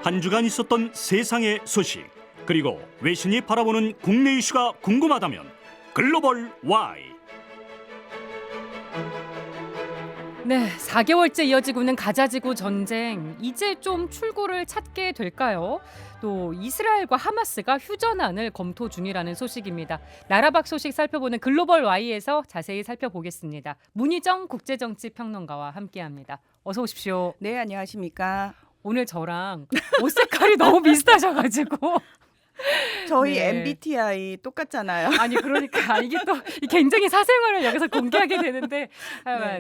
한 주간 있었던 세상의 소식, 그리고 외신이 바라보는 국내 이슈가 궁금하다면 글로벌 Y. 네, 4개월째 이어지고 있는 가자지구 전쟁, 이제 좀 출구를 찾게 될까요? 또 이스라엘과 하마스가 휴전안을 검토 중이라는 소식입니다. 나라 밖 소식 살펴보는 글로벌 Y에서 자세히 살펴보겠습니다. 문희정 국제정치평론가와 함께합니다. 어서 오십시오. 네, 안녕하십니까. 오늘 저랑 옷 색깔이 너무 비슷하셔가지고 저희 네. MBTI 똑같잖아요. 아니 그러니까 이게 또 굉장히 사생활을 여기서 공개하게 되는데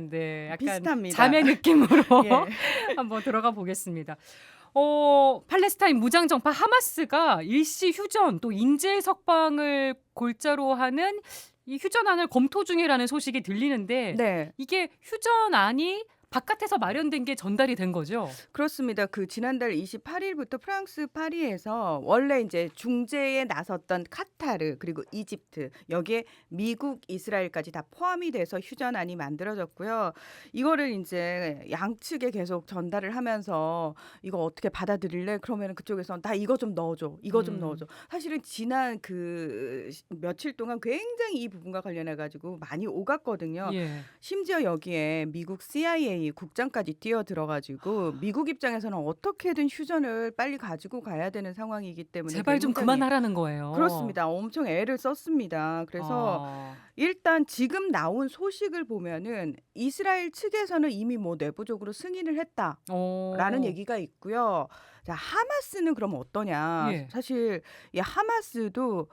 네, 약간 비슷합니다. 자매 느낌으로 예. 한번 들어가 보겠습니다. 팔레스타인 무장정파 하마스가 일시 휴전 또 인질 석방을 골자로 하는 이 휴전안을 검토 중이라는 소식이 들리는데 네, 이게 휴전안이 바깥에서 마련된 게 전달이 된 거죠? 그렇습니다. 그 지난달 28일부터 프랑스 파리에서 원래 이제 중재에 나섰던 카타르 그리고 이집트 여기에 미국, 이스라엘까지 다 포함이 돼서 휴전안이 만들어졌고요. 이거를 이제 양측에 계속 전달을 하면서 이거 어떻게 받아들일래? 그러면 그쪽에서 나 이거 좀 넣어줘, 이거 좀 넣어줘. 사실은 지난 그 며칠 동안 굉장히 이 부분과 관련해 가지고 많이 오갔거든요. 예. 심지어 여기에 미국 CIA 국장까지 뛰어들어가지고 미국 입장에서는 어떻게든 휴전을 빨리 가지고 가야 되는 상황이기 때문에 제발 좀 굉장히 그만하라는 거예요. 그렇습니다. 엄청 애를 썼습니다. 그래서 일단 지금 나온 소식을 보면은 이스라엘 측에서는 이미 뭐 내부적으로 승인을 했다라는 얘기가 있고요. 자, 하마스는 그럼 어떠냐? 예. 사실 이 하마스도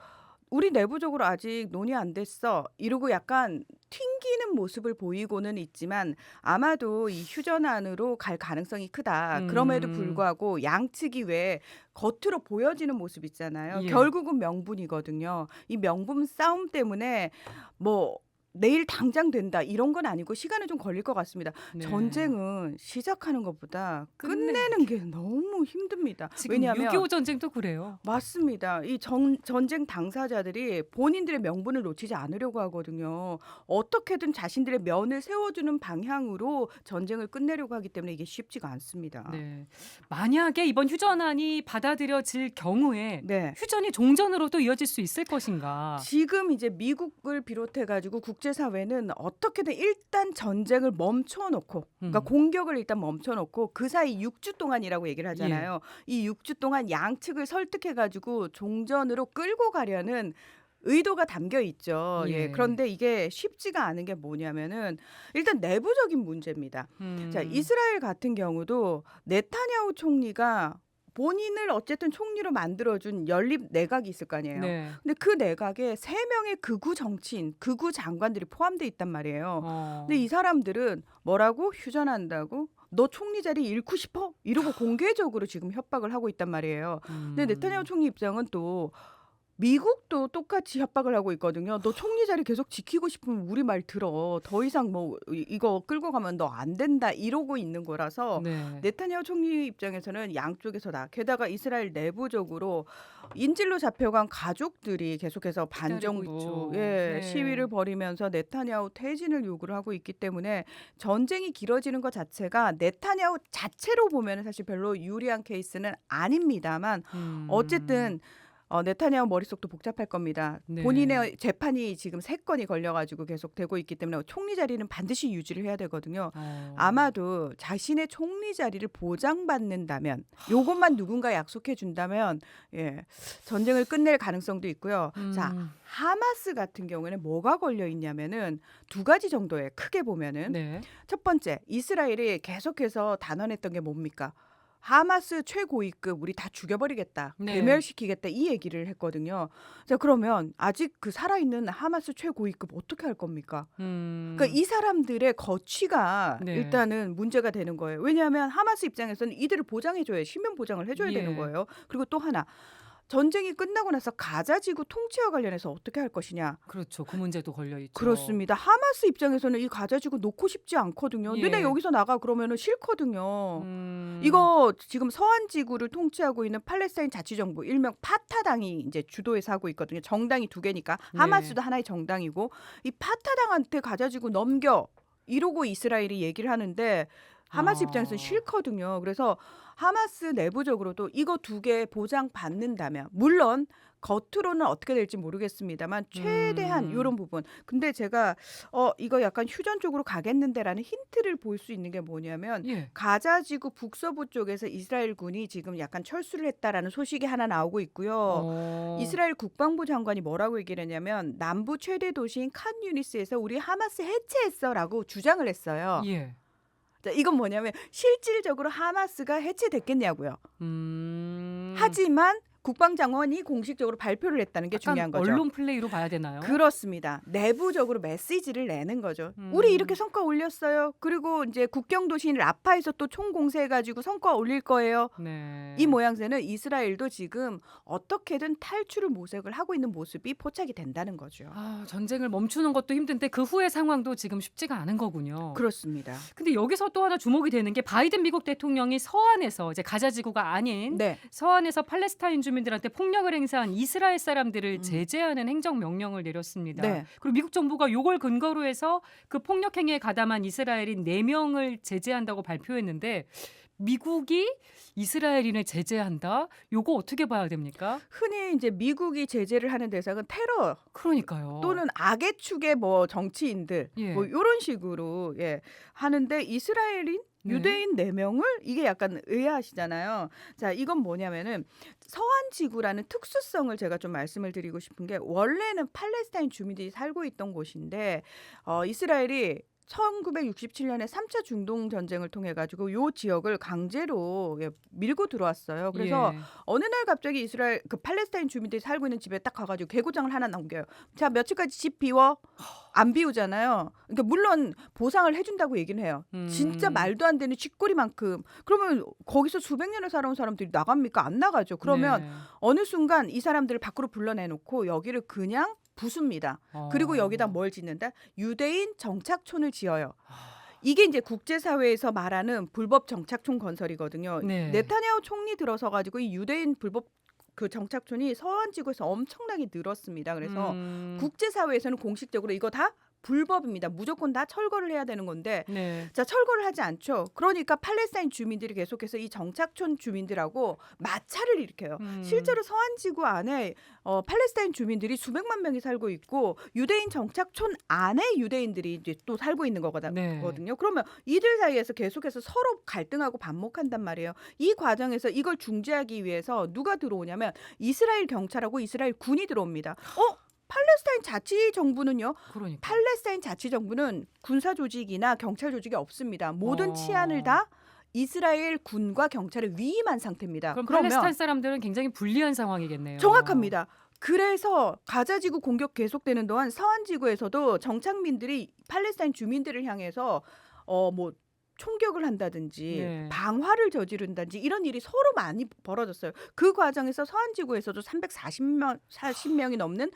우리 내부적으로 아직 논의 안 됐어. 이러고 약간 튕기는 모습을 보이고는 있지만 아마도 이 휴전안으로 갈 가능성이 크다. 그럼에도 불구하고 양측이 왜 겉으로 보여지는 모습 있잖아요. 예. 결국은 명분이거든요. 이 명분 싸움 때문에 뭐 내일 당장 된다 이런 건 아니고 시간은 좀 걸릴 것 같습니다. 네. 전쟁은 시작하는 것보다 끝내는 끝내는 게 너무 힘듭니다. 지금 왜냐하면 6.25 전쟁도 그래요. 맞습니다. 이 전쟁 당사자들이 본인들의 명분을 놓치지 않으려고 하거든요. 어떻게든 자신들의 면을 세워주는 방향으로 전쟁을 끝내려고 하기 때문에 이게 쉽지가 않습니다. 네. 만약에 이번 휴전안이 받아들여질 경우에 네. 휴전이 종전으로 또 이어질 수 있을 것인가? 지금 이제 미국을 비롯해가지고 국제사회는 어떻게든 일단 전쟁을 멈춰놓고, 그러니까 공격을 일단 멈춰놓고 그 사이 6주 동안이라고 얘기를 하잖아요. 이 6주 동안 양측을 설득해가지고 종전으로 끌고 가려는 의도가 담겨 있죠. 예. 그런데 이게 쉽지가 않은 게 뭐냐면은 일단 내부적인 문제입니다. 자, 이스라엘 같은 경우도 네타냐후 총리가 본인을 어쨌든 총리로 만들어준 연립 내각이 있을 거 아니에요. 네. 근데 그 내각에 3명의 극우 정치인, 극우 장관들이 포함돼 있단 말이에요. 근데 이 사람들은 뭐라고 휴전한다고? 너 총리 자리 잃고 싶어? 이러고 공개적으로 지금 협박을 하고 있단 말이에요. 근데 네타냐후 총리 입장은 또 미국도 똑같이 협박을 하고 있거든요. 너 총리 자리 계속 지키고 싶으면 우리 말 들어. 더 이상 뭐 이거 끌고 가면 너 안 된다 이러고 있는 거라서 네. 네타냐후 총리 입장에서는 양쪽에서 다 게다가 이스라엘 내부적으로 인질로 잡혀간 가족들이 계속해서 반정부 있죠. 예, 네. 시위를 벌이면서 네타냐후 퇴진을 요구를 하고 있기 때문에 전쟁이 길어지는 것 자체가 네타냐후 자체로 보면 사실 별로 유리한 케이스는 아닙니다만 어쨌든 네타냐후 머릿속도 복잡할 겁니다. 네. 본인의 재판이 지금 3건이 걸려가지고 계속 되고 있기 때문에 총리 자리는 반드시 유지를 해야 되거든요. 아마도 자신의 총리 자리를 보장받는다면 요것만 누군가 약속해 준다면 전쟁을 끝낼 가능성도 있고요. 자, 하마스 같은 경우에는 뭐가 걸려 있냐면은 2가지 정도에 크게 보면은 네. 첫 번째 이스라엘이 계속해서 단언했던 게 뭡니까? 하마스 최고위급 우리 다 죽여버리겠다. 네. 괴멸시키겠다. 이 얘기를 했거든요. 자, 그러면 아직 그 살아있는 하마스 최고위급 어떻게 할 겁니까? 그러니까 이 사람들의 거취가 네. 일단은 문제가 되는 거예요. 왜냐하면 하마스 입장에서는 이들을 보장해줘야 신변 보장을 해줘야 예. 되는 거예요. 그리고 또 하나 전쟁이 끝나고 나서 가자 지구 통치와 관련해서 어떻게 할 것이냐. 그렇죠. 그 문제도 걸려 있죠. 그렇습니다. 하마스 입장에서는 이 가자 지구 놓고 싶지 않거든요. 예. 너네 여기서 나가 그러면은 싫거든요. 음. 이거 지금 서한 지구를 통치하고 있는 팔레스타인 자치정부 일명 파타당이 이제 주도해서 하고 있거든요. 정당이 두 개니까 네. 하마스도 하나의 정당이고 이 파타당한테 가자 지구 넘겨 이러고 이스라엘이 얘기를 하는데 하마스 입장에서는 싫거든요. 그래서 하마스 내부적으로도 이거 두 개 보장받는다면 물론 겉으로는 어떻게 될지 모르겠습니다만 최대한 이런 부분. 근데 제가 이거 약간 휴전 쪽으로 가겠는데라는 힌트를 볼 수 있는 게 뭐냐면 예. 가자지구 북서부 쪽에서 이스라엘 군이 지금 약간 철수를 했다라는 소식이 하나 나오고 있고요. 이스라엘 국방부 장관이 뭐라고 얘기를 했냐면 남부 최대 도시인 칸 유니스에서 우리 하마스 해체했어라고 주장을 했어요. 예. 자, 이건 뭐냐면 실질적으로 하마스가 해체됐겠냐고요. 하지만 국방장관이 공식적으로 발표를 했다는 게 약간 중요한 거죠. 언론 플레이로 봐야 되나요? 그렇습니다. 내부적으로 메시지를 내는 거죠. 음. 우리 이렇게 성과 올렸어요. 그리고 이제 국경 도시인 라파에서 또 총 공세해가지고 성과 올릴 거예요. 네. 이 모양새는 이스라엘도 지금 어떻게든 탈출을 모색을 하고 있는 모습이 포착이 된다는 거죠. 전쟁을 멈추는 것도 힘든데 그 후의 상황도 지금 쉽지가 않은 거군요. 그렇습니다. 근데 여기서 또 하나 주목이 되는 게 바이든 미국 대통령이 서한에서 이제 가자 지구가 아닌 네. 서한에서 팔레스타인 주민들한테 폭력을 행사한 이스라엘 사람들을 제재하는 행정 명령을 내렸습니다. 네. 그리고 미국 정부가 요걸 근거로 해서 그 폭력 행위에 가담한 이스라엘인 4명을 제재한다고 발표했는데 미국이 이스라엘인을 제재한다? 요거 어떻게 봐야 됩니까? 흔히 이제 미국이 제재를 하는 대상은 테러 그러니까요. 또는 악의 축의 뭐 정치인들 예. 뭐 이런 식으로 하는데 이스라엘인 네. 유대인 4명을 이게 약간 의아하시잖아요. 자, 이건 뭐냐면은 서한 지구라는 특수성을 제가 좀 말씀을 드리고 싶은 게 원래는 팔레스타인 주민들이 살고 있던 곳인데 이스라엘이 1967년에 3차 중동 전쟁을 통해 가지고 요 지역을 강제로 밀고 들어왔어요. 그래서 예. 어느 날 갑자기 이스라엘 그 팔레스타인 주민들이 살고 있는 집에 딱 가가지고 개고장을 하나 남겨요. 자, 며칠까지 집 비워? 안 비우잖아요. 그러니까 물론 보상을 해준다고 얘기는 해요. 진짜 말도 안 되는 쥐꼬리만큼. 그러면 거기서 수백 년을 살아온 사람들이 나갑니까? 안 나가죠. 그러면 네. 어느 순간 이 사람들을 밖으로 불러내놓고 여기를 그냥 부숩니다. 그리고 여기다 뭘 짓는다? 유대인 정착촌을 지어요. 이게 이제 국제사회에서 말하는 불법 정착촌 건설이거든요. 네. 네타냐후 총리 들어서 가지고 이 유대인 불법 그 정착촌이 서한 지구에서 엄청나게 늘었습니다. 그래서 국제사회에서는 공식적으로 이거 다 불법입니다. 무조건 다 철거를 해야 되는 건데 네. 자, 철거를 하지 않죠. 그러니까 팔레스타인 주민들이 계속해서 이 정착촌 주민들하고 마찰을 일으켜요. 실제로 서한지구 안에 팔레스타인 주민들이 수백만 명이 살고 있고 유대인 정착촌 안에 유대인들이 이제 또 살고 있는 거거든요. 네. 그러면 이들 사이에서 계속해서 서로 갈등하고 반목한단 말이에요. 이 과정에서 이걸 중재하기 위해서 누가 들어오냐면 이스라엘 경찰하고 이스라엘 군이 들어옵니다. 팔레스타인 자치정부는요. 그러니까. 팔레스타인 자치정부는 군사 조직이나 경찰 조직이 없습니다. 모든 치안을 다 이스라엘 군과 경찰에 위임한 상태입니다. 그럼 그러면 팔레스타인 사람들은 굉장히 불리한 상황이겠네요. 정확합니다. 그래서 가자지구 공격 계속되는 동안 서한지구에서도 정착민들이 팔레스타인 주민들을 향해서 뭐 총격을 한다든지 네. 방화를 저지른다든지 이런 일이 서로 많이 벌어졌어요. 그 과정에서 서한지구에서도 340명이 넘는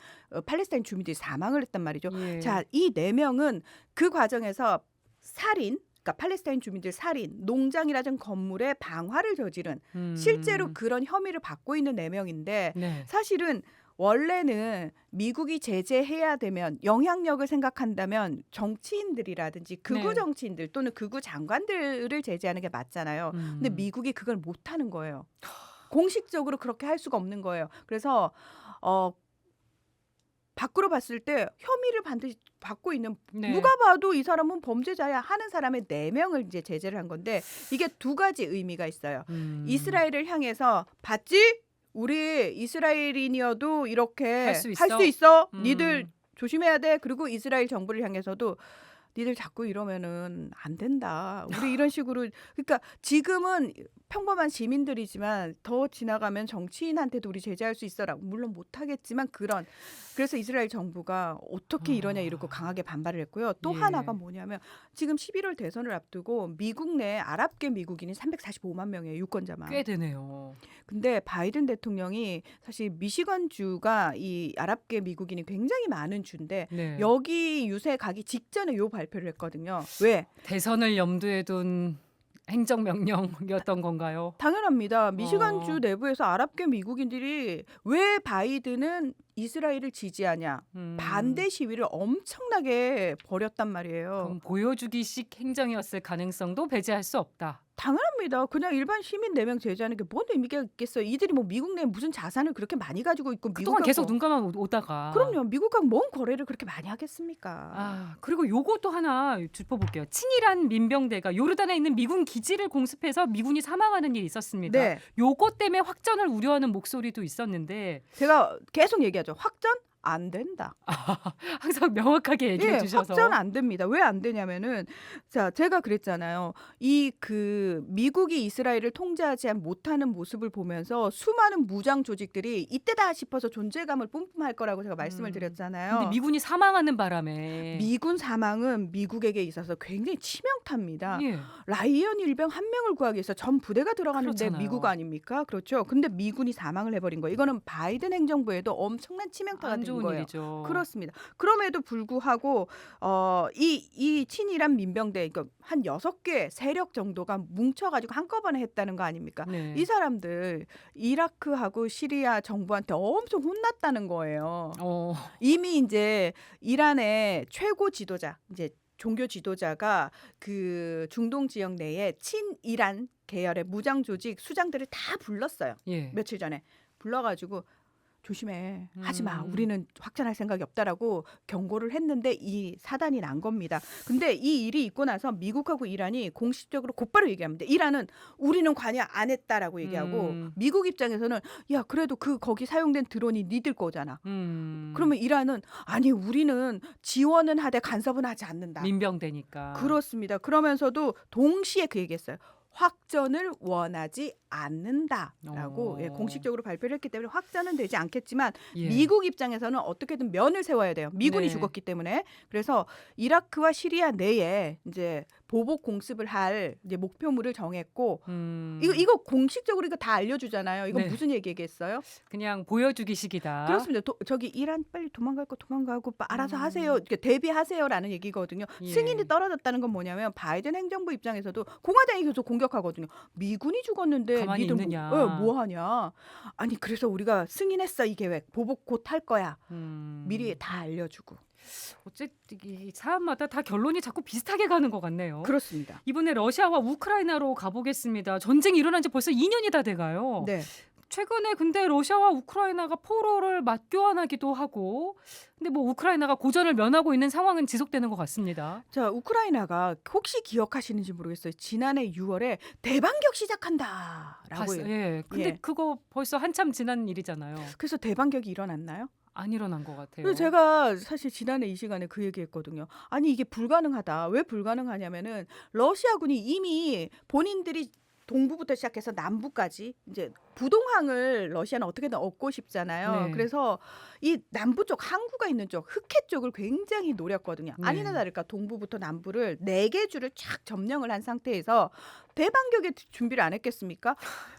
팔레스타인 주민들이 사망을 했단 말이죠. 예. 자, 이 4명은 그 과정에서 살인, 그러니까 팔레스타인 주민들 살인, 농장이라든 건물에 방화를 저지른 실제로 그런 혐의를 받고 있는 4명인데 네. 사실은 원래는 미국이 제재해야 되면 영향력을 생각한다면 정치인들이라든지 극우 네. 정치인들 또는 극우 장관들을 제재하는 게 맞잖아요. 근데 미국이 그걸 못하는 거예요. 공식적으로 그렇게 할 수가 없는 거예요. 그래서 밖으로 봤을 때 혐의를 반드시 받고 있는 네. 누가 봐도 이 사람은 범죄자야 하는 사람의 4명을 이제 제재를 한 건데 이게 두 가지 의미가 있어요. 이스라엘을 향해서 봤지? 우리 이스라엘인이어도 이렇게 할 수 할 있어? 수 있어. 니들 조심해야 돼. 그리고 이스라엘 정부를 향해서도 니들 자꾸 이러면은 안 된다. 우리 이런 식으로 그러니까 지금은 평범한 시민들이지만 더 지나가면 정치인한테도 우리 제재할 수 있어라고 물론 못하겠지만 그래서 이스라엘 정부가 어떻게 이러냐 이러고 강하게 반발을 했고요. 또 예. 하나가 뭐냐면 지금 11월 대선을 앞두고 미국 내 아랍계 미국인이 345만 명이에요. 유권자만. 꽤 되네요. 근데 바이든 대통령이 사실 미시건주가 이 아랍계 미국인이 굉장히 많은 주인데 네. 여기 유세 가기 직전에 요 발표를 했거든요. 왜? 대선을 염두에 둔 행정명령이었던 건가요? 당연합니다. 미시간주 어. 내부에서 아랍계 미국인들이 왜 바이든은 이스라엘을 지지하냐 반대 시위를 엄청나게 벌였단 말이에요. 그럼 보여주기식 행정이었을 가능성도 배제할 수 없다. 당연합니다. 그냥 일반 시민 4명 제재하는 게 뭔 의미가 있겠어요. 이들이 뭐 미국 내에 무슨 자산을 그렇게 많이 가지고 있고 그동안 미국하고- 계속 눈 감아 오다가. 그럼요. 미국하고 뭔 거래를 그렇게 많이 하겠습니까? 아, 그리고 요것도 하나 짚어볼게요. 친이란 민병대가 요르단에 있는 미군 기지를 공습해서 미군이 사망하는 일이 있었습니다. 네. 요것 때문에 확전을 우려하는 목소리도 있었는데 제가 계속 얘기하죠. 확전 안 된다. 항상 명확하게 얘기해 예, 주셔서. 확전 안 됩니다. 왜 안 되냐면은 자, 제가 그랬잖아요. 이 그 미국이 이스라엘을 통제하지 못하는 모습을 보면서 수많은 무장 조직들이 이때다 싶어서 존재감을 뿜뿜할 거라고 제가 말씀을 드렸잖아요. 근데 미군이 사망하는 바람에 미군 사망은 미국에게 있어서 굉장히 치명타입니다. 예. 라이언 일병 한 명을 구하기 위해서 전 부대가 들어가는데 그렇잖아요. 미국 아닙니까? 그렇죠. 근데 미군이 사망을 해버린 거예요. 이거는 바이든 행정부에도 엄청난 치명타가 안 된 좋은 거예요. 일이죠. 그렇습니다. 그럼에도 불구하고 이 친이란 민병대 그러니까 한 6개 세력 정도가 뭉쳐가지고 한꺼번에 했다는 거 아닙니까? 네. 이 사람들 이라크하고 시리아 정부한테 엄청 혼났다는 거예요. 이미 이제 이란의 최고 지도자 이제 종교 지도자가 그 중동 지역 내에 친이란 계열의 무장 조직 수장들을 다 불렀어요. 예. 며칠 전에 불러가지고 조심해. 하지 마. 음. 우리는 확전할 생각이 없다라고 경고를 했는데 이 사단이 난 겁니다. 근데 이 일이 있고 나서 미국하고 이란이 공식적으로 곧바로 얘기합니다. 이란은 우리는 관여 안 했다라고 얘기하고 미국 입장에서는 야, 그래도 거기 사용된 드론이 니들 거잖아. 그러면 이란은 아니, 우리는 지원은 하되 간섭은 하지 않는다. 민병대니까. 그렇습니다. 그러면서도 동시에 그 얘기했어요. 확전을 원하지 않는다라고 어. 공식적으로 발표를 했기 때문에 확전은 되지 않겠지만 예. 미국 입장에서는 어떻게든 면을 세워야 돼요. 미군이 네. 죽었기 때문에. 그래서 이라크와 시리아 내에 이제 보복 공습을 할 이제 목표물을 정했고 이거 공식적으로 이거 다 알려주잖아요. 이거 네. 무슨 얘기겠어요? 그냥 보여주기식이다. 그렇습니다. 저기 이란 빨리 도망갈 거 도망가고 알아서 하세요. 이렇게 대비하세요라는 얘기거든요. 예. 승인이 떨어졌다는 건 뭐냐면 바이든 행정부 입장에서도 공화당이 계속 공격하거든요. 미군이 죽었는데 가만히 니들 있느냐. 뭐 하냐. 아니 그래서 우리가 승인했어 이 계획. 보복 곧 할 거야. 미리 다 알려주고. 어쨌든 이 사안마다 다 결론이 자꾸 비슷하게 가는 것 같네요. 그렇습니다. 이번에 러시아와 우크라이나로 가보겠습니다. 전쟁이 일어난 지 벌써 2년이 다 돼가요. 네. 최근에 근데 러시아와 우크라이나가 포로를 맞교환하기도 하고 근데 뭐 우크라이나가 고전을 면하고 있는 상황은 지속되는 것 같습니다. 자, 우크라이나가 혹시 기억하시는지 모르겠어요. 지난해 6월에 대반격 시작한다라고 해요. 예. 근데 예. 그거 벌써 한참 지난 일이잖아요. 그래서 대반격이 일어났나요? 안 일어난 것 같아요. 그래서 제가 사실 지난해 이 시간에 그 얘기했거든요. 아니 이게 불가능하다. 왜 불가능하냐면은 러시아군이 이미 본인들이 동부부터 시작해서 남부까지 이제 부동항을 러시아는 어떻게든 얻고 싶잖아요. 네. 그래서 이 남부 쪽 항구가 있는 쪽 흑해 쪽을 굉장히 노렸거든요. 네. 아니나 다를까 동부부터 남부를 4개 주를 쫙 점령을 한 상태에서 대반격의 준비를 안 했겠습니까?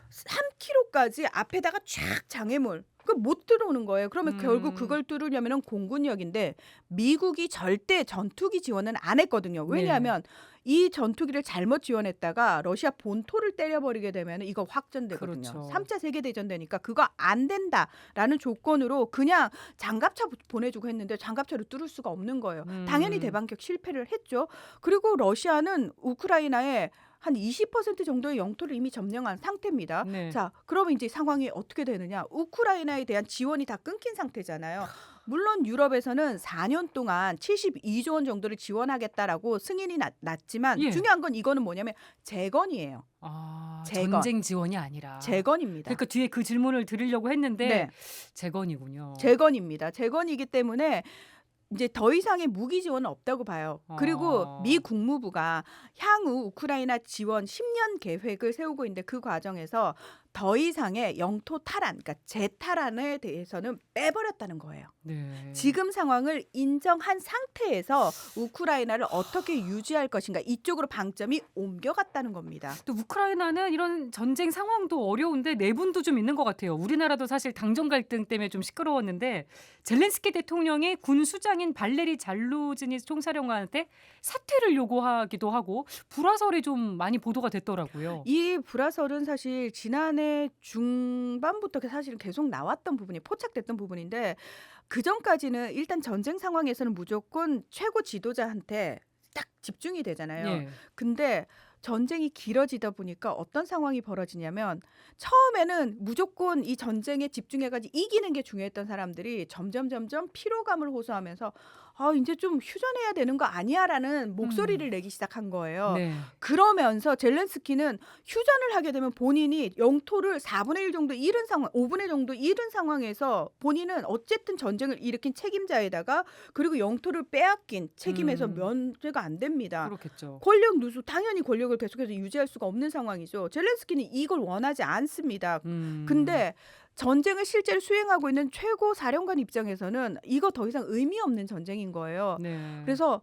3km까지 앞에다가 쫙 장애물 못 들어오는 거예요. 그러면 결국 그걸 뚫으려면 공군력인데 미국이 절대 전투기 지원은 안 했거든요. 왜냐하면 이 전투기를 잘못 지원했다가 러시아 본토를 때려버리게 되면 이거 확전되거든요. 그렇죠. 3차 세계대전 되니까 그거 안 된다라는 조건으로 그냥 장갑차 보내주고 했는데 장갑차로 뚫을 수가 없는 거예요. 당연히 대반격 실패를 했죠. 그리고 러시아는 우크라이나에 한 20% 정도의 영토를 이미 점령한 상태입니다. 네. 자, 그러면 이제 상황이 어떻게 되느냐? 우크라이나에 대한 지원이 다 끊긴 상태잖아요. 물론 유럽에서는 4년 동안 72조 원 정도를 지원하겠다라고 승인이 났지만 예. 중요한 건 이거는 뭐냐면 재건이에요. 아, 재건. 전쟁 지원이 아니라. 재건입니다. 그러니까 뒤에 그 질문을 드리려고 했는데 네. 재건이군요. 재건입니다. 재건이기 때문에 이제 더 이상의 무기 지원은 없다고 봐요. 그리고 미 국무부가 향후 우크라이나 지원 10년 계획을 세우고 있는데 그 과정에서 더 이상의 영토 탈환, 그러니까 재탈환에 대해서는 빼버렸다는 거예요. 네. 지금 상황을 인정한 상태에서 우크라이나를 어떻게 유지할 것인가 이쪽으로 방점이 옮겨갔다는 겁니다. 또 우크라이나는 이런 전쟁 상황도 어려운데 내분도 좀 있는 것 같아요. 우리나라도 사실 당정 갈등 때문에 좀 시끄러웠는데 젤렌스키 대통령이 군 수장인 발레리 잘루즈니 총사령관한테 사퇴를 요구하기도 하고 불화설이 좀 많이 보도가 됐더라고요. 이 불화설은 사실 지난해 중반부터 사실은 계속 나왔던 부분이 포착됐던 부분인데 그 전까지는 일단 전쟁 상황에서는 무조건 최고 지도자한테 딱 집중이 되잖아요. 예. 근데 전쟁이 길어지다 보니까 어떤 상황이 벌어지냐면 처음에는 무조건 이 전쟁에 집중해가지고 이기는 게 중요했던 사람들이 점점 피로감을 호소하면서 아 이제 좀 휴전해야 되는 거 아니야라는 목소리를 내기 시작한 거예요. 네. 그러면서 젤렌스키는 휴전을 하게 되면 본인이 영토를 4분의 1 정도 잃은 상황, 5분의 정도 잃은 상황에서 본인은 어쨌든 전쟁을 일으킨 책임자에다가 그리고 영토를 빼앗긴 책임에서 면제가 안 됩니다. 그렇겠죠. 권력 누수 당연히 권력을 계속해서 유지할 수가 없는 상황이죠. 젤렌스키는 이걸 원하지 않습니다. 근데 전쟁을 실제로 수행하고 있는 최고 사령관 입장에서는 이거 더 이상 의미 없는 전쟁인 거예요. 네. 그래서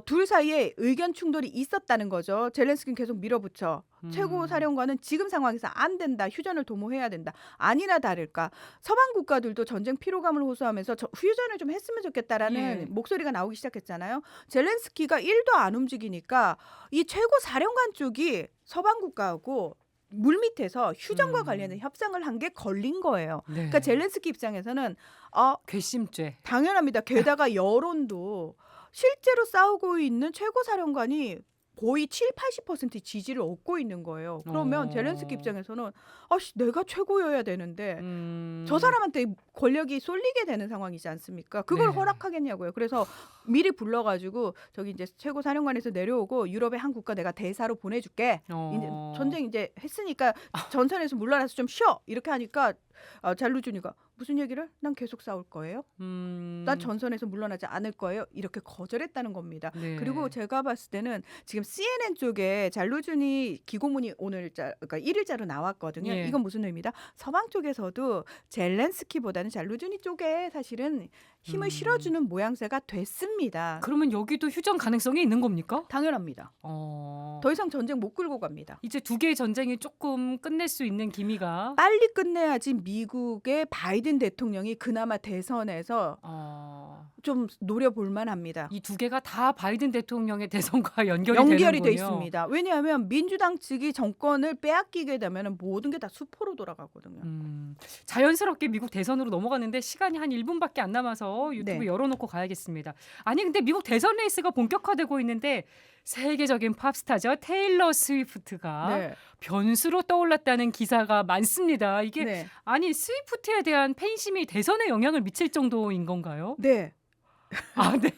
둘 사이에 의견 충돌이 있었다는 거죠. 젤렌스키는 계속 밀어붙여. 최고 사령관은 지금 상황에서 안 된다. 휴전을 도모해야 된다. 아니나 다를까. 서방 국가들도 전쟁 피로감을 호소하면서 휴전을 좀 했으면 좋겠다라는 예. 목소리가 나오기 시작했잖아요. 젤렌스키가 1도 안 움직이니까 이 최고 사령관 쪽이 서방 국가하고 물밑에서 휴전과 관련된 협상을 한 게 걸린 거예요. 네. 그러니까 젤렌스키 입장에서는 괘씸죄. 당연합니다. 게다가 여론도 실제로 싸우고 있는 최고 사령관이 거의 70-80% 지지를 얻고 있는 거예요. 그러면 젤렌스키 입장에서는 내가 최고여야 되는데 저 사람한테 권력이 쏠리게 되는 상황이지 않습니까? 그걸 네. 허락하겠냐고요. 그래서 미리 불러가지고 저기 이제 최고 사령관에서 내려오고 유럽의 한 국가 내가 대사로 보내줄게. 이제 전쟁 이제 했으니까 전선에서 물러나서 좀 쉬어. 이렇게 하니까 잘루주니가 무슨 얘기를? 난 계속 싸울 거예요. 난 전선에서 물러나지 않을 거예요. 이렇게 거절했다는 겁니다. 네. 그리고 제가 봤을 때는 지금 CNN 쪽에 잘루준이 기고문이 그러니까 1일자로 나왔거든요. 예. 이건 무슨 의미다? 서방 쪽에서도 젤렌스키보다는 잘루준이 쪽에 사실은 힘을 실어주는 모양새가 됐습니다. 그러면 여기도 휴전 가능성이 있는 겁니까? 당연합니다. 더 이상 전쟁 못 끌고 갑니다. 이제 두 개의 전쟁이 조금 끝낼 수 있는 기미가 빨리 끝내야지 미국의 바이든 대통령이 그나마 대선에서 좀 노려볼 만합니다. 이 두 개가 다 바이든 대통령의 대선과 연결이 연결이 돼 되는군요. 있습니다. 왜냐하면 민주당 측이 정권을 빼앗기게 되면 모든 게 다 수포로 돌아가거든요. 자연스럽게 미국 대선으로 넘어갔는데 시간이 한 1분밖에 안 남아서 유튜브 네. 열어놓고 가야겠습니다. 아니 근데 미국 대선 레이스가 본격화되고 있는데 세계적인 팝스타죠. 테일러 스위프트가 네. 변수로 떠올랐다는 기사가 많습니다. 이게 네. 아니 스위프트에 대한 팬심이 대선에 영향을 미칠 정도인 건가요? 네. 아, 네.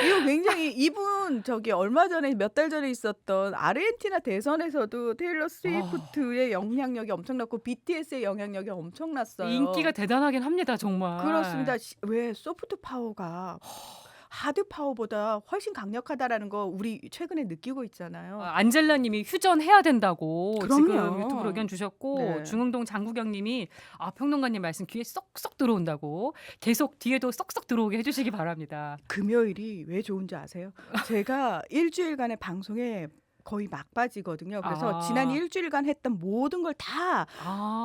이거 굉장히 이분 저기 얼마 전에 몇 달 전에 있었던 아르헨티나 대선에서도 테일러 스위프트의 영향력이 엄청났고 BTS의 영향력이 엄청났어요. 인기가 대단하긴 합니다, 정말. 그렇습니다. 왜 소프트 파워가 하드 파워보다 훨씬 강력하다라는 거 우리 최근에 느끼고 있잖아요. 안젤라님이 휴전해야 된다고 지금 그럼요. 유튜브로 의견 주셨고 네. 중흥동 장국영님이 평론가님 말씀 귀에 쏙쏙 들어온다고 계속 뒤에도 쏙쏙 들어오게 해주시기 바랍니다. 금요일이 왜 좋은지 아세요? 제가 일주일간의 방송에 거의 막바지거든요. 그래서 지난 일주일간 했던 모든 걸 다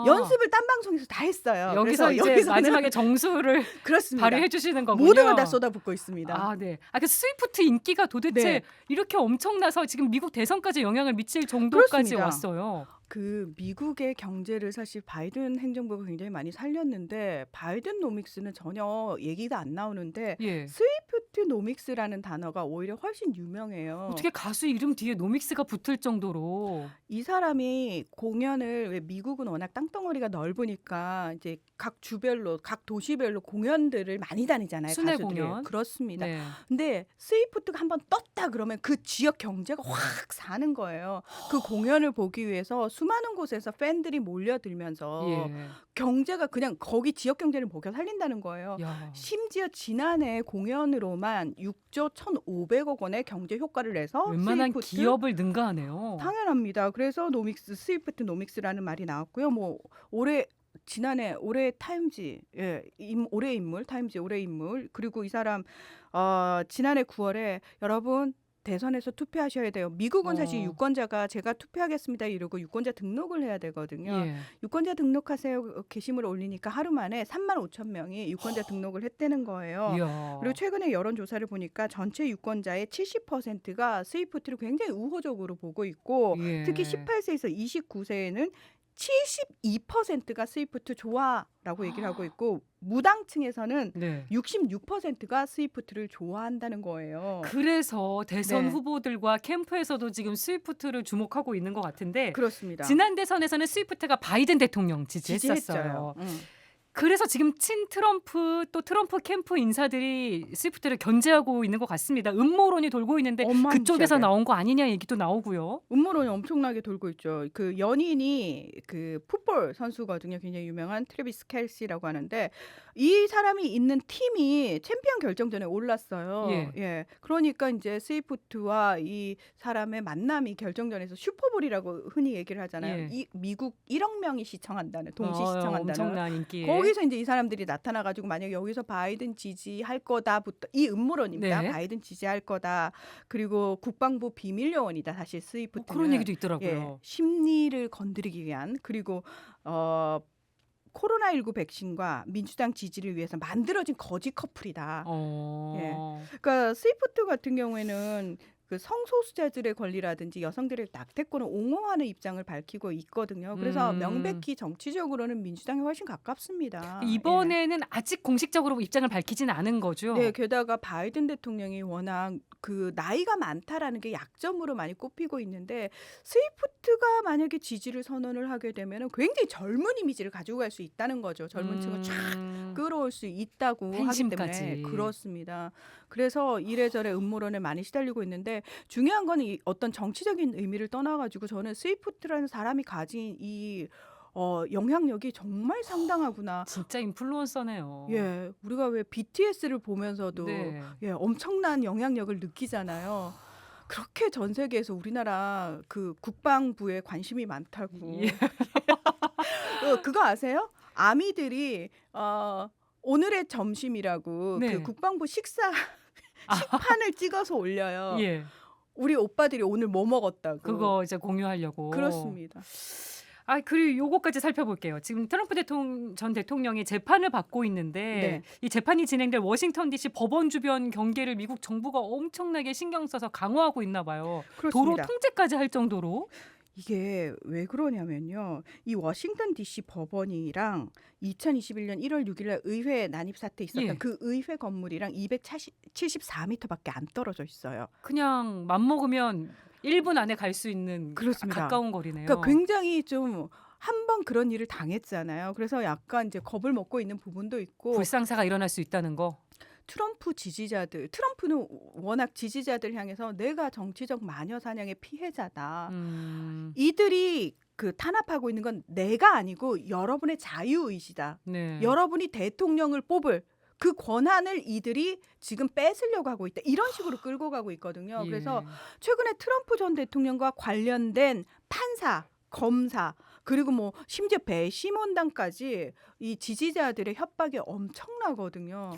연습을 딴 방송에서 다 했어요. 여기서 그래서 이제 여기서는 마지막에 정수를 그렇습니다. 발휘해 주시는 거군요. 모든 걸 다 쏟아붓고 있습니다. 아, 네. 그 스위프트 인기가 도대체 네. 이렇게 엄청나서 지금 미국 대선까지 영향을 미칠 정도까지 그렇습니다. 왔어요. 그 미국의 경제를 사실 바이든 행정부가 굉장히 많이 살렸는데 바이든 노믹스는 전혀 얘기가 안 나오는데 예. 스위프트 스위프트노믹스라는 단어가 오히려 훨씬 유명해요. 어떻게 가수 이름 뒤에 노믹스가 붙을 정도로. 이 사람이 공연을 왜 미국은 워낙 땅덩어리가 넓으니까 이제 각 주별로 각 도시별로 공연들을 많이 다니잖아요. 순회 가수들이. 공연. 그렇습니다. 네. 근데 스위프트가 한번 떴다 그러면 그 지역 경제가 확 사는 거예요. 그 공연을 보기 위해서 수많은 곳에서 팬들이 몰려들면서 예. 경제가 그냥 거기 지역 경제를 먹여 살린다는 거예요. 야. 심지어 지난해 공연으로만 6조 1,500억 원의 경제 효과를 내서 웬만한 스위프트 기업을 능가하네요. 당연합니다. 그래서 노믹스, 스위프트 노믹스라는 말이 나왔고요. 뭐 올해 타임지, 올해 인물, 타임지 올해 인물. 그리고 이 사람 지난해 9월에 여러분 대선에서 투표하셔야 돼요. 미국은 사실 어. 유권자가 제가 투표하겠습니다 이러고 유권자 등록을 해야 되거든요. 예. 유권자 등록하세요 게시물을 올리니까 하루 만에 35,000명이 유권자 등록을 했다는 거예요. 이야. 그리고 최근에 여론조사를 보니까 전체 유권자의 70%가 스위프트를 굉장히 우호적으로 보고 있고 예. 특히 18세에서 29세에는 72%가 스위프트 좋아라고 얘기를 하고 있고 무당층에서는 네. 66%가 스위프트를 좋아한다는 거예요. 그래서 대선 네. 후보들과 캠프에서도 지금 스위프트를 주목하고 있는 것 같은데 그렇습니다. 지난 대선에서는 스위프트가 바이든 대통령 지지했었어요. 지지했어요. 그래서 지금 친 트럼프 또 트럼프 캠프 인사들이 스위프트를 견제하고 있는 것 같습니다. 음모론이 돌고 있는데 어마무시하게. 그쪽에서 나온 거 아니냐 얘기도 나오고요. 음모론이 엄청나게 돌고 있죠. 그 연인이 그 풋볼 선수거든요. 굉장히 유명한 트래비스 켈시라고 하는데 이 사람이 있는 팀이 챔피언 결정전에 올랐어요. 예. 그러니까 이제 스위프트와 이 사람의 만남이 결정전에서 슈퍼볼이라고 흔히 얘기를 하잖아요. 예. 이 미국 1억 명이 시청한다는 동시 시청한다는. 엄청난 인기. 거기서 이제 이 사람들이 나타나가지고 만약 여기서 바이든 지지할 거다부터 이 음모론입니다. 네. 바이든 지지할 거다. 그리고 국방부 비밀 요원이다. 사실 스위프트는. 그런 얘기도 있더라고요. 심리를 건드리기 위한 그리고 코로나19 백신과 민주당 지지를 위해서 만들어진 거짓 커플이다. 그러니까 스위프트 같은 경우에는 그 성소수자들의 권리라든지 여성들의 낙태권을 옹호하는 입장을 밝히고 있거든요. 그래서 명백히 정치적으로는 민주당이 훨씬 가깝습니다. 이번에는 아직 공식적으로 입장을 밝히진 않은 거죠. 네, 게다가 바이든 대통령이 워낙 그 나이가 많다라는 게 약점으로 많이 꼽히고 있는데 스위프트가 만약에 지지를 선언을 하게 되면 굉장히 젊은 이미지를 가지고 갈 수 있다는 거죠. 젊은 층을 쫙 끌어올 수 있다고 하기 팬심까지. 때문에 그렇습니다. 그래서 이래저래 음모론에 많이 시달리고 있는데 중요한 건 이 어떤 정치적인 의미를 떠나가지고 저는 스위프트라는 사람이 가진 이 영향력이 정말 상당하구나. 진짜 인플루언서네요. 예, 우리가 왜 BTS를 보면서도 네. 엄청난 영향력을 느끼잖아요. 그렇게 전 세계에서 우리나라 그 국방부에 관심이 많다고. 예. 그거 아세요? 아미들이 오늘의 점심이라고 네. 그 국방부 식판을 찍어서 올려요. 예. 우리 오빠들이 오늘 뭐 먹었다고. 그거 이제 공유하려고. 그렇습니다. 그리고 요거까지 살펴볼게요. 지금 트럼프 전 대통령이 재판을 받고 있는데 네. 이 재판이 진행될 워싱턴 DC 법원 주변 경계를 미국 정부가 엄청나게 신경 써서 강화하고 있나 봐요. 도로 그렇습니다. 통제까지 할 정도로. 이게 왜 그러냐면요. 이 워싱턴 DC 법원이랑 2021년 1월 6일 날 의회 난입 사태 있었던 예. 그 의회 건물이랑 274m밖에 안 떨어져 있어요. 그냥 맘먹으면 1분 안에 갈 수 있는 그렇습니다. 가까운 거리네요. 그러니까 굉장히 좀 한 번 그런 일을 당했잖아요. 그래서 약간 이제 겁을 먹고 있는 부분도 있고 불상사가 일어날 수 있다는 거. 트럼프는 워낙 지지자들 향해서 내가 정치적 마녀 사냥의 피해자다. 이들이 그 탄압하고 있는 건 내가 아니고 여러분의 자유의지다. 네. 여러분이 대통령을 뽑을 그 권한을 이들이 지금 뺏으려고 하고 있다. 이런 식으로 끌고 가고 있거든요. 예. 그래서 최근에 트럼프 전 대통령과 관련된 판사, 검사 그리고 뭐 심지어 배심원단까지 이 지지자들의 협박이 엄청나거든요.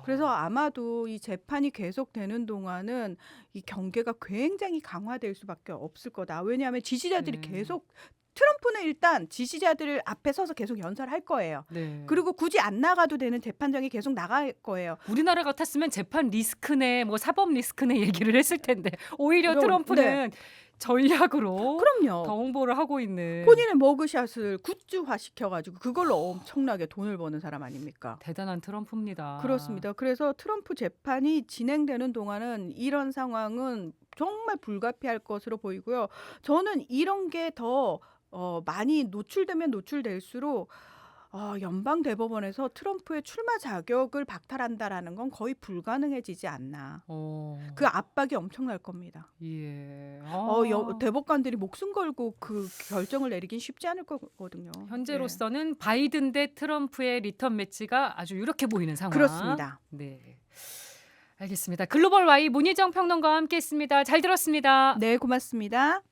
그래서 아마도 이 재판이 계속되는 동안은 이 경계가 굉장히 강화될 수밖에 없을 거다. 왜냐하면 지지자들이 네. 계속 트럼프는 일단 지지자들 앞에 서서 계속 연설할 거예요. 네. 그리고 굳이 안 나가도 되는 재판장이 계속 나갈 거예요. 우리나라 같았으면 재판 리스크네, 뭐 사법 리스크네 얘기를 했을 텐데 오히려 그럼, 트럼프는 전략으로 그럼요. 더 홍보를 하고 있는 본인의 머그샷을 굿즈화 시켜가지고 그걸로 엄청나게 돈을 버는 사람 아닙니까? 대단한 트럼프입니다. 그렇습니다. 그래서 트럼프 재판이 진행되는 동안은 이런 상황은 정말 불가피할 것으로 보이고요. 저는 이런 게 더 많이 노출되면 노출될수록 연방 대법원에서 트럼프의 출마 자격을 박탈한다라는 건 거의 불가능해지지 않나. 그 압박이 엄청날 겁니다. 예. 대법관들이 목숨 걸고 그 결정을 내리긴 쉽지 않을 거거든요. 현재로서는 바이든 대 트럼프의 리턴 매치가 아주 유력해 보이는 상황. 그렇습니다. 네. 알겠습니다. 글로벌 Y 문희정 평론가와 함께했습니다. 잘 들었습니다. 네, 고맙습니다.